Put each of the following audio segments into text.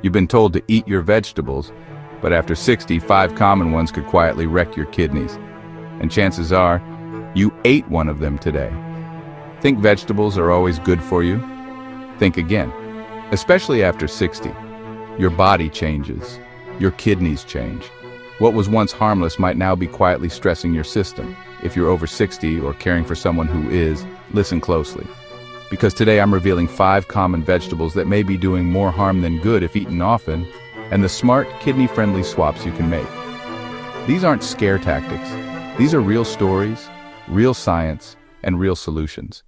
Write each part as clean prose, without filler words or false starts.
You've been told to eat your vegetables, but after 60, 5 common ones could quietly wreck your kidneys. And chances are, you ate one of them today. Think vegetables are always good for you? Think again. Especially after 60. Your body changes. Your kidneys change. What was once harmless might now be quietly stressing your system. If you're over 60 or caring for someone who is, listen closely. Because today I'm revealing 5 common vegetables that may be doing more harm than good if eaten often, and the smart, kidney-friendly swaps you can make. These aren't scare tactics. These are real stories, real science, and real solutions.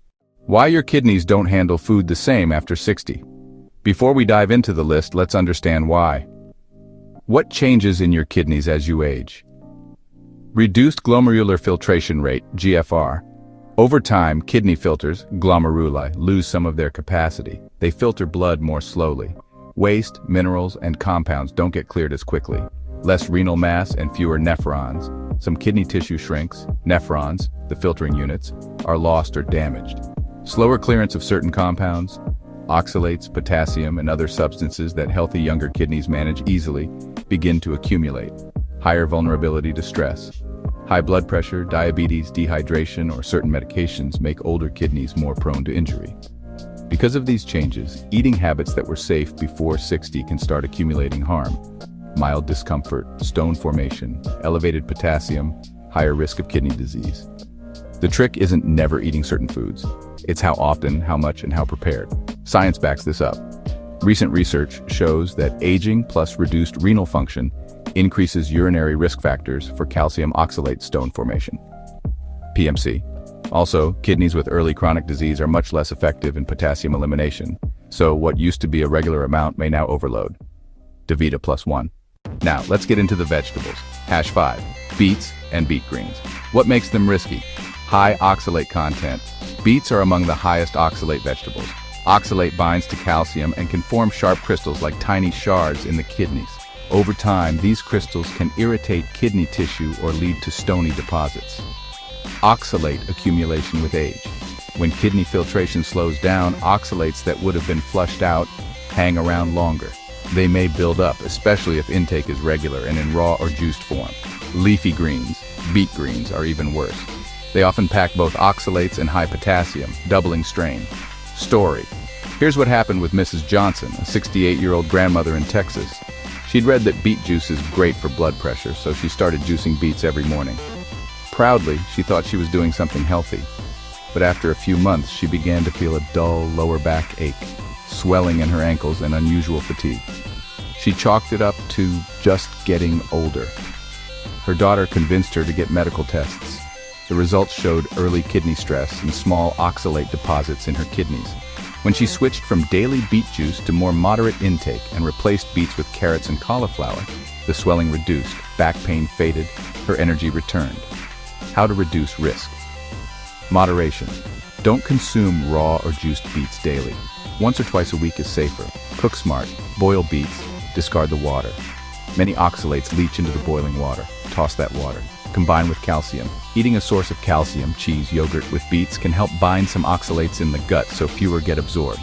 Why your kidneys don't handle food the same after 60. Before we dive into the list, let's understand why. What changes in your kidneys as you age? Reduced glomerular filtration rate, GFR. Over time, kidney filters, glomeruli, lose some of their capacity. They filter blood more slowly. Waste, minerals, and compounds don't get cleared as quickly. Less renal mass and fewer nephrons. Some kidney tissue shrinks. Nephrons, the filtering units, are lost or damaged. Slower clearance of certain compounds, oxalates, potassium, and other substances that healthy younger kidneys manage easily, begin to accumulate. Higher vulnerability to stress. High blood pressure, diabetes, dehydration, or certain medications make older kidneys more prone to injury. Because of these changes, eating habits that were safe before 60 can start accumulating harm. Mild discomfort, stone formation, elevated potassium, higher risk of kidney disease. The trick isn't never eating certain foods. It's how often, how much, and how prepared. Science backs this up. Recent research shows that aging plus reduced renal function increases urinary risk factors for calcium oxalate stone formation. PMC. Also, kidneys with early chronic disease are much less effective in potassium elimination, so what used to be a regular amount may now overload. DaVita +1. Now, let's get into the vegetables. Hash 5. Beets and beet greens. What makes them risky? High oxalate content. Beets are among the highest oxalate vegetables. Oxalate binds to calcium and can form sharp crystals like tiny shards in the kidneys. Over time, these crystals can irritate kidney tissue or lead to stony deposits. Oxalate accumulation with age. When kidney filtration slows down, oxalates that would have been flushed out hang around longer. They may build up, especially if intake is regular and in raw or juiced form. Leafy greens, beet greens, are even worse. They often pack both oxalates and high potassium, doubling strain. Story. Here's what happened with Mrs. Johnson, a 68-year-old grandmother in Texas. She'd read that beet juice is great for blood pressure, so she started juicing beets every morning. Proudly, she thought she was doing something healthy. But after a few months, she began to feel a dull lower back ache, swelling in her ankles, and unusual fatigue. She chalked it up to just getting older. Her daughter convinced her to get medical tests. The results showed early kidney stress and small oxalate deposits in her kidneys. When she switched from daily beet juice to more moderate intake and replaced beets with carrots and cauliflower, the swelling reduced, back pain faded, her energy returned. How to reduce risk. Moderation. Don't consume raw or juiced beets daily. Once or twice a week is safer. Cook smart. Boil beets. Discard the water. Many oxalates leach into the boiling water. Toss that water. Combine with calcium. Eating a source of calcium, cheese, yogurt, with beets can help bind some oxalates in the gut so fewer get absorbed.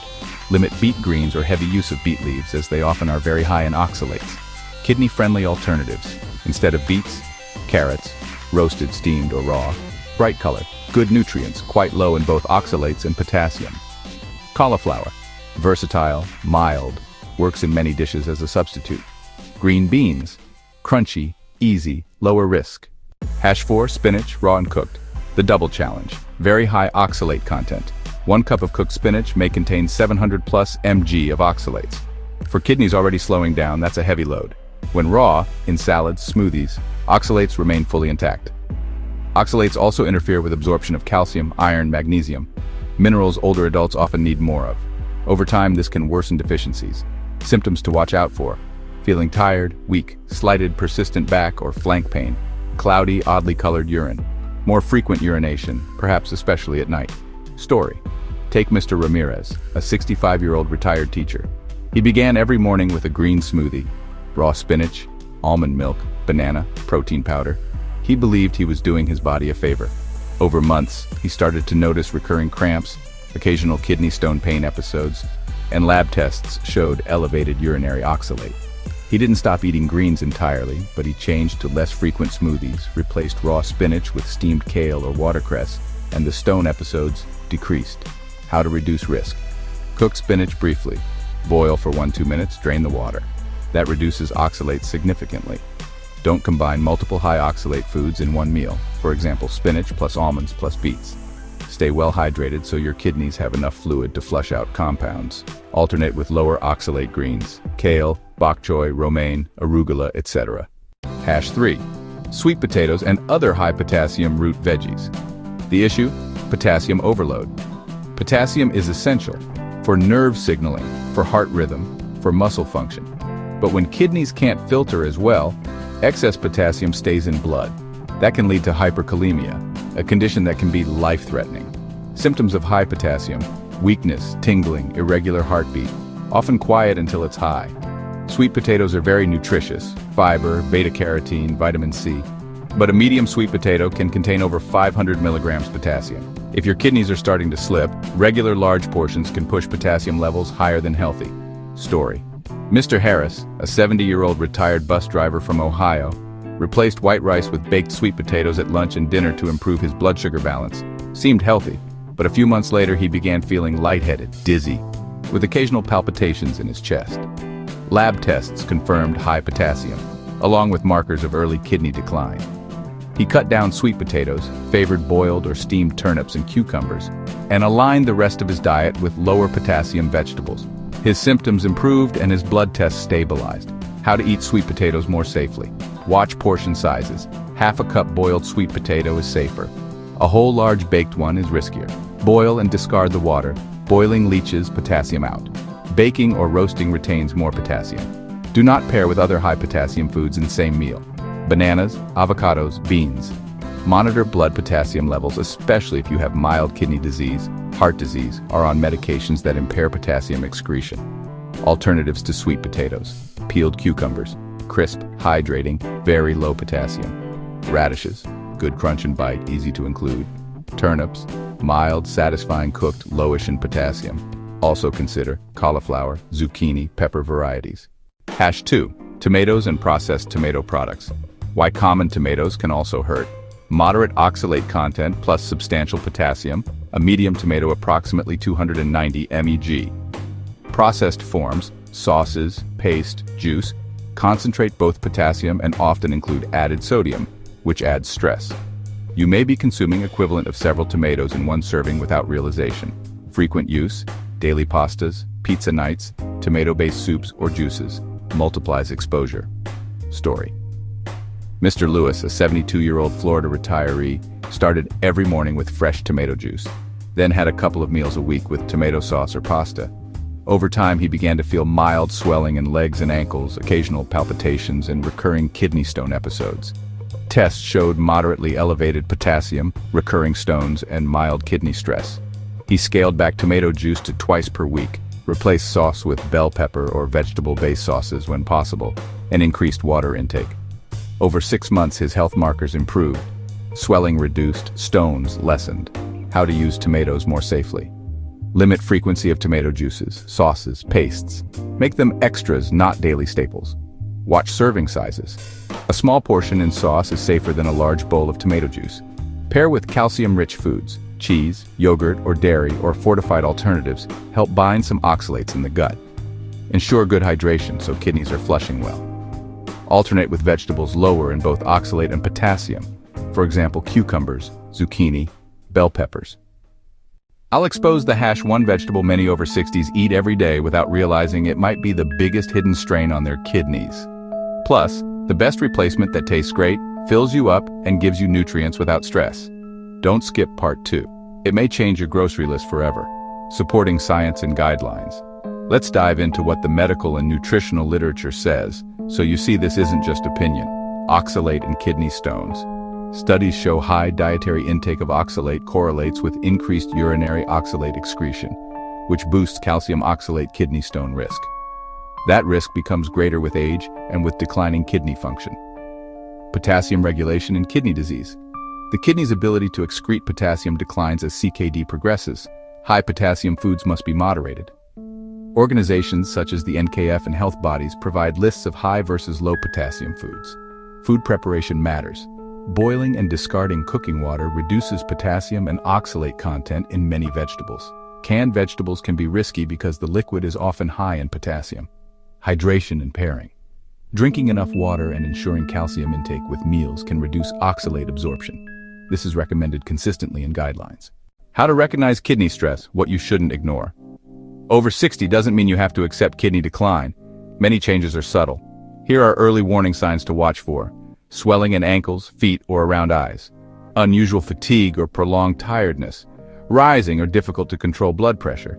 Limit beet greens or heavy use of beet leaves, as they often are very high in oxalates. Kidney-friendly alternatives. Instead of beets, carrots, roasted, steamed, or raw. Bright color, good nutrients, quite low in both oxalates and potassium. Cauliflower. Versatile, mild, works in many dishes as a substitute. Green beans. Crunchy, easy, lower risk. Hash 4, spinach, raw and cooked. The double challenge. Very high oxalate content. 1 cup of cooked spinach may contain 700 plus mg of oxalates. For kidneys already slowing down, that's a heavy load. When raw, in salads, smoothies, oxalates remain fully intact. Oxalates also interfere with absorption of calcium, iron, magnesium, minerals older adults often need more of. Over time, this can worsen deficiencies. Symptoms to watch out for: feeling tired, weak, slighted, persistent back or flank pain, cloudy, oddly colored urine, more frequent urination, perhaps especially at night. Story. Take Mr. Ramirez, a 65-year-old retired teacher. He began every morning with a green smoothie, raw spinach, almond milk, banana, protein powder. He believed he was doing his body a favor. Over months, he started to notice recurring cramps, occasional kidney stone pain episodes, and lab tests showed elevated urinary oxalate. He didn't stop eating greens entirely, but he changed to less frequent smoothies, replaced raw spinach with steamed kale or watercress, and the stone episodes decreased. How to reduce risk. Cook spinach briefly. Boil for 1-2 minutes, drain the water. That reduces oxalates significantly. Don't combine multiple high oxalate foods in one meal, for example spinach plus almonds plus beets. Stay well hydrated so your kidneys have enough fluid to flush out compounds. Alternate with lower oxalate greens, kale, bok choy, romaine, arugula, etc. Hash 3. Sweet potatoes and other high potassium root veggies. The issue? Potassium overload. Potassium is essential for nerve signaling, for heart rhythm, for muscle function. But when kidneys can't filter as well, excess potassium stays in blood. That can lead to hyperkalemia, a condition that can be life-threatening. Symptoms of high potassium: weakness, tingling, irregular heartbeat, often quiet until it's high. Sweet potatoes are very nutritious: fiber, beta-carotene, vitamin C. But a medium sweet potato can contain over 500 milligrams potassium. If your kidneys are starting to slip, regular large portions can push potassium levels higher than healthy. Story. Mr. Harris, a 70-year-old retired bus driver from Ohio, replaced white rice with baked sweet potatoes at lunch and dinner to improve his blood sugar balance. Seemed healthy, but a few months later he began feeling lightheaded, dizzy, with occasional palpitations in his chest. Lab tests confirmed high potassium, along with markers of early kidney decline. He cut down sweet potatoes, favored boiled or steamed turnips and cucumbers, and aligned the rest of his diet with lower potassium vegetables. His symptoms improved and his blood tests stabilized. How to eat sweet potatoes more safely. Watch portion sizes. Half a cup boiled sweet potato is safer. A whole large baked one is riskier. Boil and discard the water. Boiling leaches potassium out. Baking or roasting retains more potassium. Do not pair with other high potassium foods in the same meal. Bananas, avocados, beans. Monitor blood potassium levels, especially if you have mild kidney disease, heart disease, or on medications that impair potassium excretion. Alternatives to sweet potatoes. Peeled cucumbers, crisp, hydrating, very low potassium. Radishes, good crunch and bite, easy to include. Turnips, mild, satisfying, cooked, lowish in potassium. Also consider cauliflower, zucchini, pepper varieties. Hash 2. Tomatoes and processed tomato products. Why common tomatoes can also hurt. Moderate oxalate content plus substantial potassium. A medium tomato approximately 290 mg. Processed forms, sauces, paste, juice, concentrate both potassium and often include added sodium, which adds stress. You may be consuming equivalent of several tomatoes in one serving without realization. Frequent use, daily pastas, pizza nights, tomato-based soups or juices, multiplies exposure. Story. Mr. Lewis, a 72-year-old Florida retiree, started every morning with fresh tomato juice, then had a couple of meals a week with tomato sauce or pasta. Over time, he began to feel mild swelling in legs and ankles, occasional palpitations, and recurring kidney stone episodes. Tests showed moderately elevated potassium, recurring stones, and mild kidney stress. He scaled back tomato juice to twice per week, replaced sauce with bell pepper or vegetable-based sauces when possible, and increased water intake. Over 6 months, his health markers improved. Swelling reduced, stones lessened. How to use tomatoes more safely. Limit frequency of tomato juices, sauces, pastes. Make them extras, not daily staples. Watch serving sizes. A small portion in sauce is safer than a large bowl of tomato juice. Pair with calcium-rich foods. Cheese, yogurt, or dairy, or fortified alternatives help bind some oxalates in the gut. Ensure good hydration so kidneys are flushing well. Alternate with vegetables lower in both oxalate and potassium. For example, cucumbers, zucchini, bell peppers. I'll expose the hash 1 vegetable many over 60s eat every day without realizing it might be the biggest hidden strain on their kidneys. Plus, the best replacement that tastes great, fills you up, and gives you nutrients without stress. Don't skip part 2. It may change your grocery list forever. Supporting science and guidelines. Let's dive into what the medical and nutritional literature says, so you see this isn't just opinion. Oxalate and kidney stones. Studies show high dietary intake of oxalate correlates with increased urinary oxalate excretion, which boosts calcium oxalate kidney stone risk. That risk becomes greater with age and with declining kidney function. Potassium regulation in kidney disease. The kidney's ability to excrete potassium declines as CKD progresses. High potassium foods must be moderated. Organizations such as the NKF and health bodies provide lists of high versus low potassium foods. Food preparation matters. Boiling and discarding cooking water reduces potassium and oxalate content in many vegetables. Canned vegetables can be risky because the liquid is often high in potassium. Hydration and pairing. Drinking enough water and ensuring calcium intake with meals can reduce oxalate absorption. This is recommended consistently in guidelines. How to recognize kidney stress, what you shouldn't ignore. Over 60 doesn't mean you have to accept kidney decline. Many changes are subtle. Here are early warning signs to watch for. Swelling in ankles, feet, or around eyes. Unusual fatigue or prolonged tiredness. Rising or difficult to control blood pressure.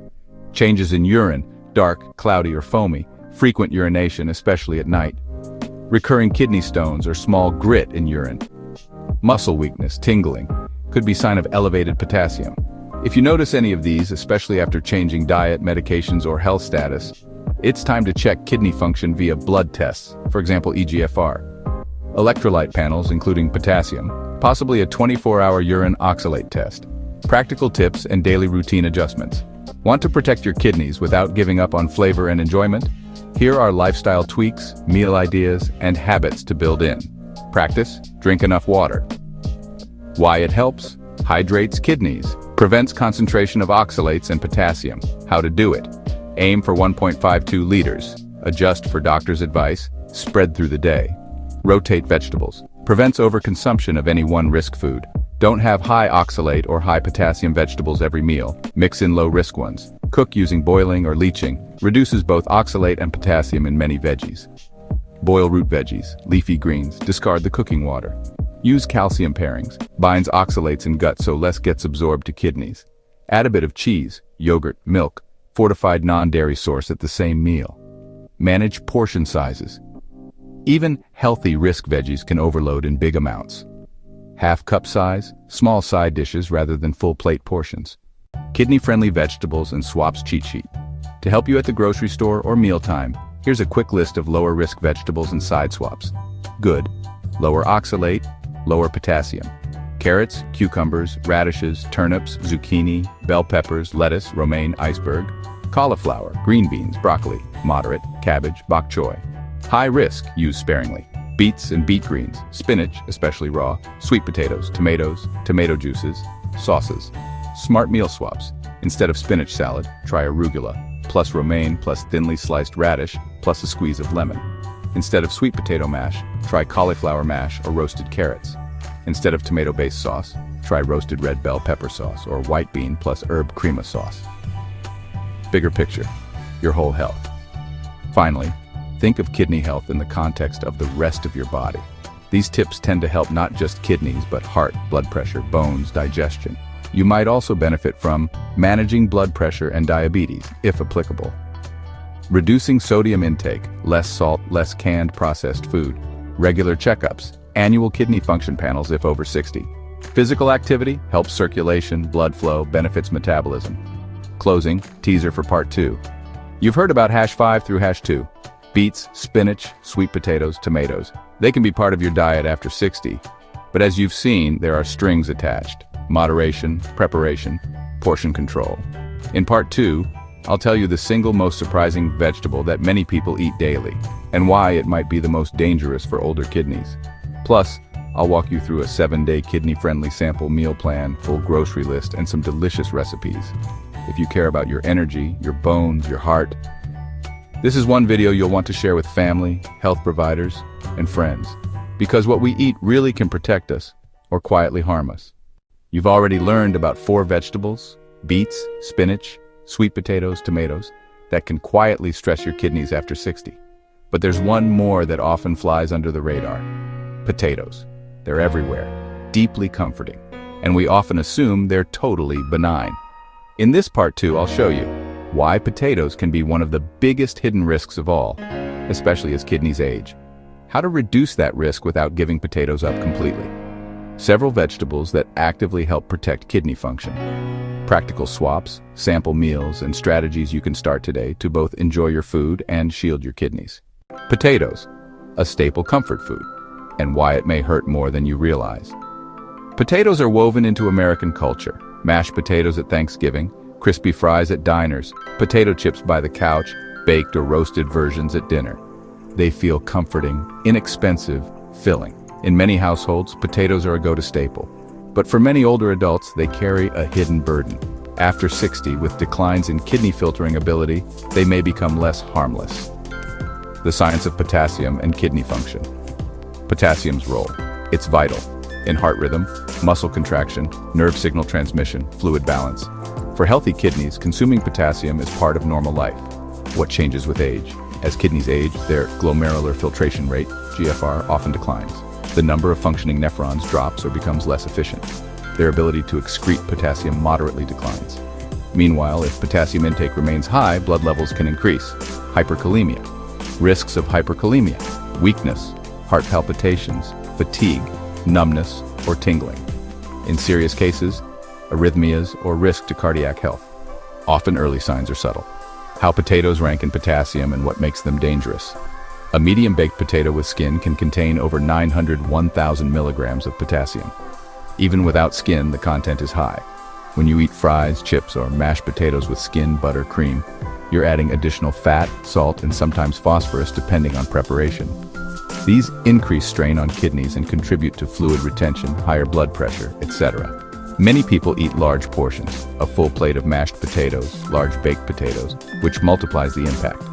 Changes in urine, dark, cloudy, or foamy. Frequent urination, especially at night. Recurring kidney stones or small grit in urine. Muscle weakness, tingling. Could be sign of elevated potassium. If you notice any of these, especially after changing diet, medications, or health status, it's time to check kidney function via blood tests, for example eGFR. Electrolyte panels including potassium, possibly a 24-hour urine oxalate test. Practical tips and daily routine adjustments. Want to protect your kidneys without giving up on flavor and enjoyment? Here are lifestyle tweaks, meal ideas, and habits to build in. Practice, drink enough water. Why it helps? Hydrates kidneys. Prevents concentration of oxalates and potassium. How to do it? Aim for 1.52 liters. Adjust for doctor's advice. Spread through the day. Rotate vegetables. Prevents overconsumption of any one risk food. Don't have high oxalate or high potassium vegetables every meal. Mix in low-risk ones. Cook using boiling or leaching. Reduces both oxalate and potassium in many veggies. Boil root veggies, leafy greens. Discard the cooking water. Use calcium pairings. Binds oxalates in gut so less gets absorbed to kidneys. Add a bit of cheese, yogurt, milk, fortified non-dairy source at the same meal. Manage portion sizes. Even healthy risk veggies can overload in big amounts. Half cup size, small side dishes rather than full plate portions. Kidney-friendly vegetables and swaps cheat sheet. To help you at the grocery store or mealtime, here's a quick list of lower risk vegetables and side swaps. Good. Lower oxalate, lower potassium. Carrots, cucumbers, radishes, turnips, zucchini, bell peppers, lettuce, romaine, iceberg. Cauliflower, green beans, broccoli, moderate, cabbage, bok choy. High risk, use sparingly. Beets and beet greens, spinach, especially raw, sweet potatoes, tomatoes, tomato juices, sauces. Smart meal swaps. Instead of spinach salad, try arugula, plus romaine plus thinly sliced radish, plus a squeeze of lemon. Instead of sweet potato mash, try cauliflower mash or roasted carrots. Instead of tomato-based sauce, try roasted red bell pepper sauce or white bean plus herb crema sauce. Bigger picture, your whole health. Finally, think of kidney health in the context of the rest of your body. These tips tend to help not just kidneys, but heart, blood pressure, bones, digestion. You might also benefit from managing blood pressure and diabetes, if applicable. Reducing sodium intake, less salt, less canned processed food. Regular checkups, annual kidney function panels if over 60. Physical activity helps circulation, blood flow, benefits metabolism. Closing, teaser for part 2. You've heard about #5 through #2. Beets, spinach, sweet potatoes, tomatoes. They can be part of your diet after 60. But as you've seen, there are strings attached. Moderation, preparation, portion control. In part 2, I'll tell you the single most surprising vegetable that many people eat daily, and why it might be the most dangerous for older kidneys. Plus, I'll walk you through a 7-day kidney-friendly sample meal plan, full grocery list, and some delicious recipes. If you care about your energy, your bones, your heart, this is one video you'll want to share with family, health providers, and friends. Because what we eat really can protect us, or quietly harm us. You've already learned about 4 vegetables, beets, spinach, sweet potatoes, tomatoes, that can quietly stress your kidneys after 60. But there's one more that often flies under the radar. Potatoes. They're everywhere, deeply comforting, and we often assume they're totally benign. In this part 2, I'll show you why potatoes can be one of the biggest hidden risks of all, especially as kidneys age. How to reduce that risk without giving potatoes up completely. Several vegetables that actively help protect kidney function. Practical swaps, sample meals, and strategies you can start today to both enjoy your food and shield your kidneys. Potatoes, a staple comfort food, and why it may hurt more than you realize. Potatoes are woven into American culture. Mashed potatoes at Thanksgiving, crispy fries at diners, potato chips by the couch, baked or roasted versions at dinner. They feel comforting, inexpensive, filling. In many households, potatoes are a go-to staple. But for many older adults, they carry a hidden burden. After 60, with declines in kidney filtering ability, they may become less harmless. The science of potassium and kidney function. Potassium's role. It's vital in heart rhythm, muscle contraction, nerve signal transmission, fluid balance. For healthy kidneys, consuming potassium is part of normal life. What changes with age? As kidneys age, their glomerular filtration rate, GFR, often declines. The number of functioning nephrons drops or becomes less efficient. Their ability to excrete potassium moderately declines. Meanwhile, if potassium intake remains high, blood levels can increase. Hyperkalemia. Risks of hyperkalemia: weakness, heart palpitations, fatigue, numbness, or tingling. In serious cases, arrhythmias or risk to cardiac health. Often early signs are subtle. How potatoes rank in potassium and what makes them dangerous. A medium-baked potato with skin can contain over 901,000 milligrams of potassium. Even without skin, the content is high. When you eat fries, chips, or mashed potatoes with skin, butter, cream, you're adding additional fat, salt, and sometimes phosphorus depending on preparation. These increase strain on kidneys and contribute to fluid retention, higher blood pressure, etc. Many people eat large portions, a full plate of mashed potatoes, large baked potatoes, which multiplies the impact.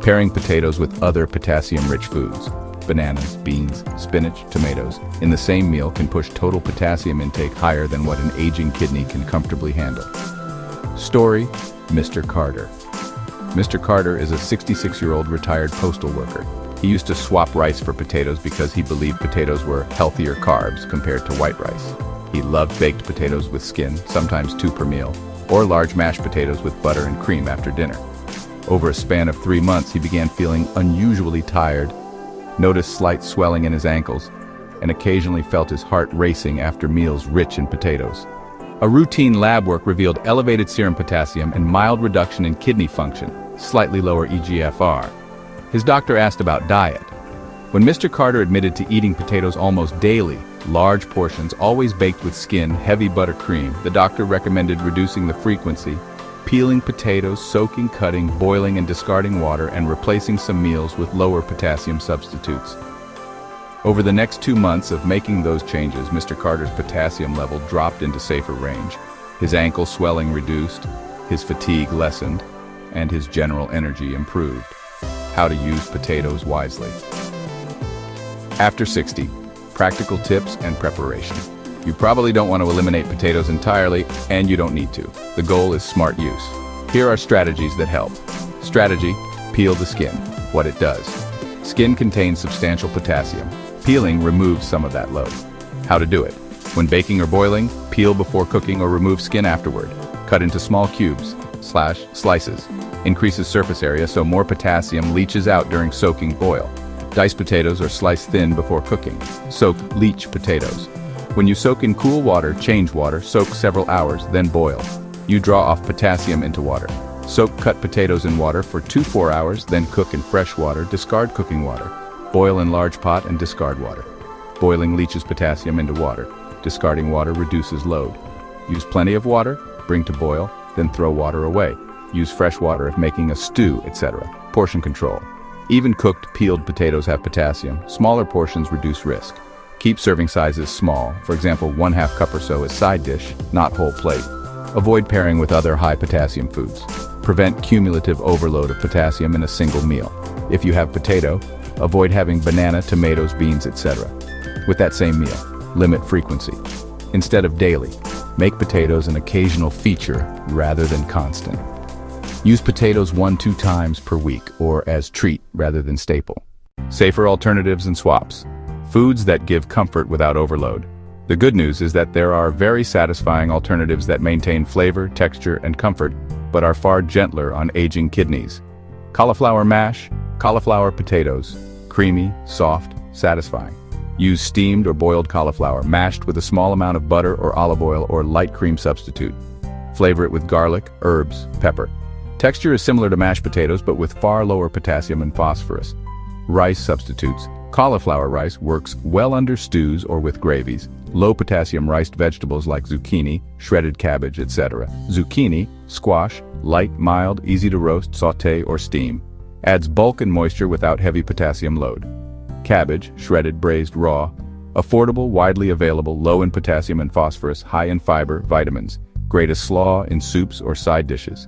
Pairing potatoes with other potassium-rich foods, bananas, beans, spinach, tomatoes, in the same meal can push total potassium intake higher than what an aging kidney can comfortably handle. Story: Mr. Carter. Mr. Carter is a 66-year-old retired postal worker. He used to swap rice for potatoes because he believed potatoes were healthier carbs compared to white rice. He loved baked potatoes with skin, sometimes 2 per meal, or large mashed potatoes with butter and cream after dinner. Over a span of 3 months, he began feeling unusually tired, noticed slight swelling in his ankles, and occasionally felt his heart racing after meals rich in potatoes. A routine lab work revealed elevated serum potassium and mild reduction in kidney function, slightly lower eGFR. His doctor asked about diet. When Mr. Carter admitted to eating potatoes almost daily, large portions, always baked with skin, heavy buttercream, the doctor recommended reducing the frequency, peeling potatoes, soaking, cutting, boiling, and discarding water, and replacing some meals with lower potassium substitutes. Over the next 2 months of making those changes, Mr. Carter's potassium level dropped into safer range. His ankle swelling reduced, his fatigue lessened, and his general energy improved. How to use potatoes wisely. After 60, practical tips and preparation. You probably don't want to eliminate potatoes entirely, and you don't need to. The goal is smart use. Here are strategies that help. Strategy: peel the skin. What it does. Skin contains substantial potassium. Peeling removes some of that load. How to do it. When baking or boiling, peel before cooking or remove skin afterward. Cut into small cubes, slices. Increases surface area so more potassium leaches out during soaking boil. Dice potatoes or slice thin before cooking. Soak leach potatoes. When you soak in cool water, change water, soak several hours, then boil. You draw off potassium into water. Soak cut potatoes in water for 2-4 hours, then cook in fresh water, discard cooking water. Boil in large pot and discard water. Boiling leaches potassium into water. Discarding water reduces load. Use plenty of water, bring to boil, then throw water away. Use fresh water if making a stew, etc. Portion control. Even cooked, peeled potatoes have potassium. Smaller portions reduce risk. Keep serving sizes small, for example 1/2 cup or so as side dish, not whole plate. Avoid pairing with other high potassium foods. Prevent cumulative overload of potassium in a single meal. If you have potato, avoid having banana, tomatoes, beans, etc. With that same meal, limit frequency. Instead of daily, make potatoes an occasional feature rather than constant. Use potatoes 1-2 times per week or as treat rather than staple. Safer alternatives and swaps. Foods that give comfort without overload. The good news is that there are very satisfying alternatives that maintain flavor, texture, and comfort, but are far gentler on aging kidneys. Cauliflower mash, cauliflower potatoes. Creamy, soft, satisfying. Use steamed or boiled cauliflower, mashed with a small amount of butter or olive oil or light cream substitute. Flavor it with garlic, herbs, pepper. Texture is similar to mashed potatoes, but with far lower potassium and phosphorus. Rice substitutes. Cauliflower rice works well under stews or with gravies. Low potassium riced vegetables like zucchini, shredded cabbage, etc. Zucchini, squash, light, mild, easy to roast, sauté, or steam. Adds bulk and moisture without heavy potassium load. Cabbage, shredded, braised, raw. Affordable, widely available, low in potassium and phosphorus, high in fiber, vitamins. Great as slaw in soups or side dishes.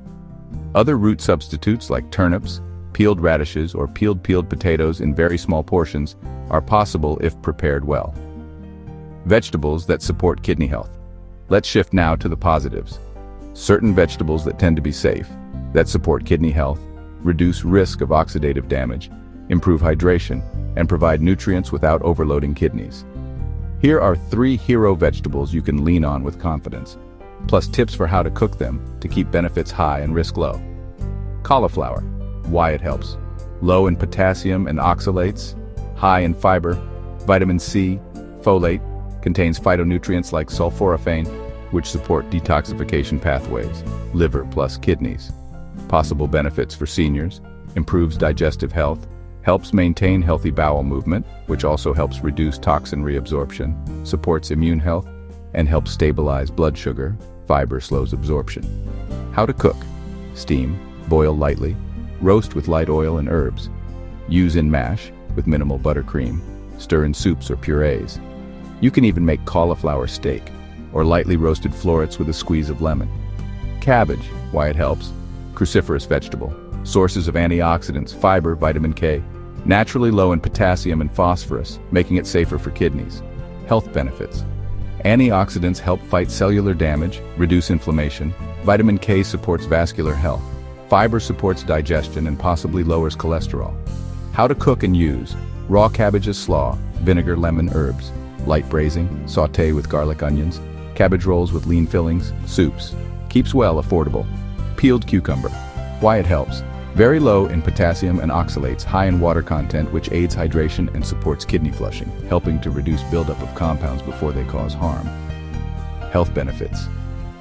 Other root substitutes like turnips, peeled radishes, or peeled potatoes in very small portions are possible if prepared well. Vegetables that support kidney health. Let's shift now to the positives. Certain vegetables that tend to be safe, that support kidney health, reduce risk of oxidative damage, improve hydration, and provide nutrients without overloading kidneys. Here are 3 hero vegetables you can lean on with confidence, plus tips for how to cook them to keep benefits high and risk low. Cauliflower. Why it helps. Low in potassium and oxalates, high in fiber, vitamin C, folate, contains phytonutrients like sulforaphane, which support detoxification pathways, liver plus kidneys. Possible benefits for seniors: improves digestive health, helps maintain healthy bowel movement, which also helps reduce toxin reabsorption, supports immune health, and helps stabilize blood sugar. Fiber slows absorption. How to cook. Steam, boil lightly, roast with light oil and herbs. Use in mash, with minimal buttercream. Stir in soups or purees. You can even make cauliflower steak, or lightly roasted florets with a squeeze of lemon. Cabbage. Why it helps. Cruciferous vegetable. Sources of antioxidants, fiber, vitamin K. Naturally low in potassium and phosphorus, making it safer for kidneys. Health benefits. Antioxidants help fight cellular damage, reduce inflammation. Vitamin K supports vascular health. Fiber supports digestion and possibly lowers cholesterol. How to cook and use. Raw cabbages slaw, vinegar, lemon, herbs. Light braising, sauté with garlic, onions. Cabbage rolls with lean fillings, soups. Keeps well affordable. Peeled cucumber. Why it helps. Very low in potassium and oxalates, high in water content, which aids hydration and supports kidney flushing, helping to reduce buildup of compounds before they cause harm. Health benefits.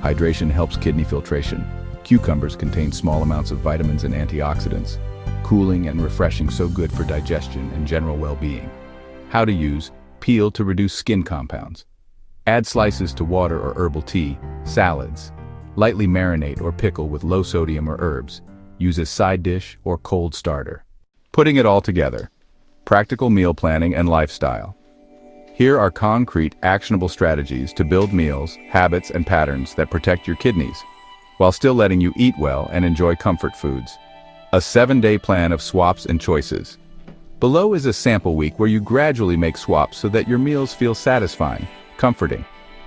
Hydration helps kidney filtration. Cucumbers contain small amounts of vitamins and antioxidants. Cooling and refreshing, so good for digestion and general well-being. How to use. Peel to reduce skin compounds. Add slices to water or herbal tea, salads. Lightly marinate or pickle with low sodium or herbs. Use as side dish or cold starter. Putting it all together. Practical meal planning and lifestyle. Here are concrete, actionable strategies to build meals, habits, and patterns that protect your kidneys, while still letting you eat well and enjoy comfort foods. A 7-day plan of swaps and choices. Below is a sample week where you gradually make swaps so that your meals feel satisfying, comforting,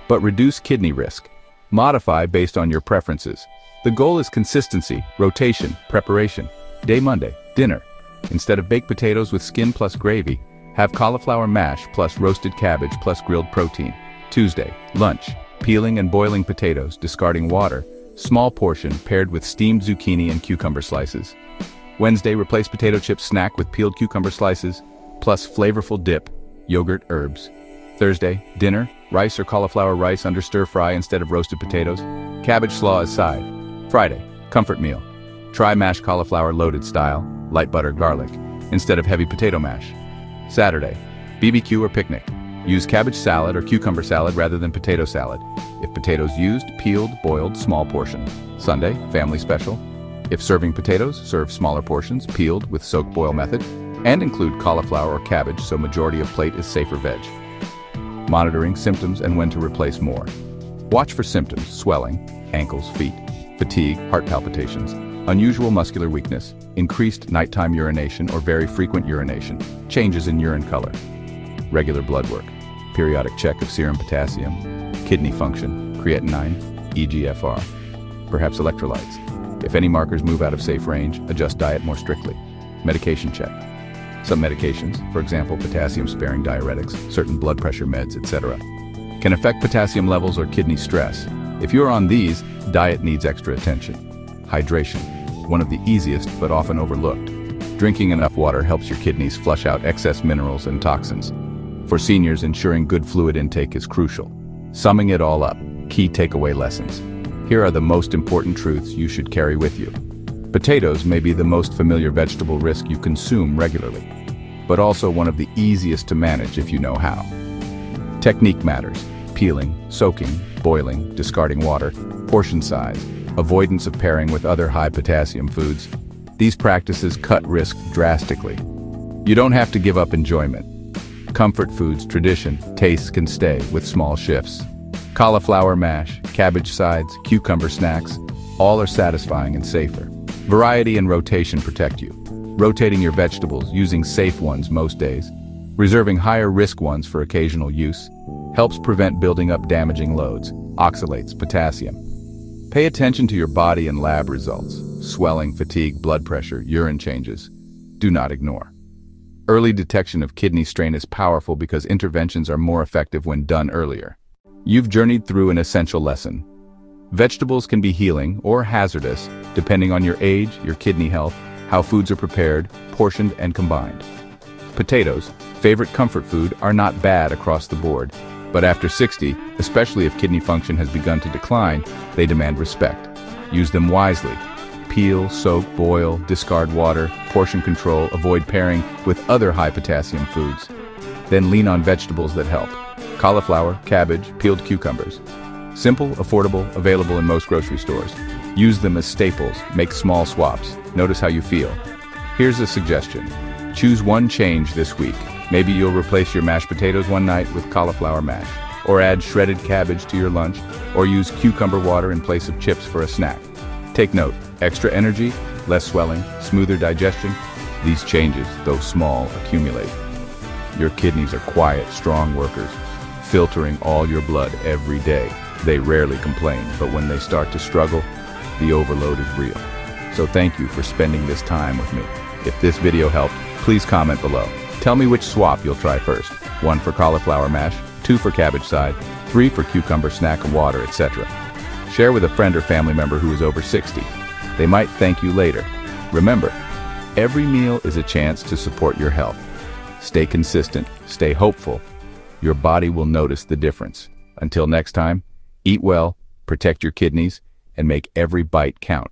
but reduce kidney risk. Modify based on your preferences. The goal is consistency, rotation, preparation. Day Monday, dinner. Instead of baked potatoes with skin plus gravy, have cauliflower mash plus roasted cabbage plus grilled protein. Tuesday, lunch. Peeling and boiling potatoes, discarding water. Small portion paired with steamed zucchini and cucumber slices. Wednesday, replace potato chip snack with peeled cucumber slices, plus flavorful dip, yogurt, herbs. Thursday, dinner. Rice or cauliflower rice under stir fry instead of roasted potatoes. Cabbage slaw as side. Friday, comfort meal. Try mashed cauliflower loaded style, light butter, garlic, instead of heavy potato mash. Saturday, BBQ or picnic. Use cabbage salad or cucumber salad rather than potato salad. If potatoes used, peeled, boiled, small portion. Sunday, family special. If serving potatoes, serve smaller portions, peeled with soak boil method, and include cauliflower or cabbage so majority of plate is safer veg. Monitoring symptoms and when to replace more. Watch for symptoms: swelling, ankles, feet, fatigue, heart palpitations, unusual muscular weakness, increased nighttime urination or very frequent urination, changes in urine color. Regular blood work, periodic check of serum potassium, kidney function, creatinine, eGFR, perhaps electrolytes. If any markers move out of safe range, adjust diet more strictly. Medication check. Some medications, for example potassium-sparing diuretics, certain blood pressure meds, etc., can affect potassium levels or kidney stress. If you're on these, diet needs extra attention. Hydration, one of the easiest but often overlooked. Drinking enough water helps your kidneys flush out excess minerals and toxins. For seniors, ensuring good fluid intake is crucial. Summing it all up, key takeaway lessons. Here are the most important truths you should carry with you. Potatoes may be the most familiar vegetable risk you consume regularly, but also one of the easiest to manage if you know how. Technique matters. peeling, soaking, boiling, discarding water, portion size, avoidance of pairing with other high-potassium foods. These practices cut risk drastically. You don't have to give up enjoyment. Comfort foods, tradition, tastes can stay with small shifts. Cauliflower mash, cabbage sides, cucumber snacks, all are satisfying and safer. Variety and rotation protect you. Rotating your vegetables, using safe ones most days, reserving higher risk ones for occasional use, helps prevent building up damaging loads, oxalates, potassium. Pay attention to your body and lab results. Swelling, fatigue, blood pressure, urine changes. Do not ignore. Early detection of kidney strain is powerful because interventions are more effective when done earlier. You've journeyed through an essential lesson. Vegetables can be healing or hazardous depending on your age, your kidney health, how foods are prepared, portioned, and combined. Potatoes, favorite comfort food, are not bad across the board, but after 60, especially if kidney function has begun to decline, they demand respect. Use them wisely. Peel, soak, boil, discard water, portion control, avoid pairing with other high-potassium foods. Then lean on vegetables that help. Cauliflower, cabbage, peeled cucumbers. Simple, affordable, available in most grocery stores. Use them as staples, make small swaps. Notice how you feel. Here's a suggestion. Choose one change this week. Maybe you'll replace your mashed potatoes one night with cauliflower mash, or add shredded cabbage to your lunch, or use cucumber water in place of chips for a snack. Take note, extra energy, less swelling, smoother digestion. These changes, though small, accumulate. Your kidneys are quiet, strong workers, filtering all your blood every day. They rarely complain, but when they start to struggle, the overload is real. So thank you for spending this time with me. If this video helped, please comment below. Tell me which swap you'll try first. 1 for cauliflower mash, 2 for cabbage side, 3 for cucumber snack and water, etc. Share with a friend or family member who is over 60. They might thank you later. Remember, every meal is a chance to support your health. Stay consistent, stay hopeful. Your body will notice the difference. Until next time, eat well, protect your kidneys, and make every bite count.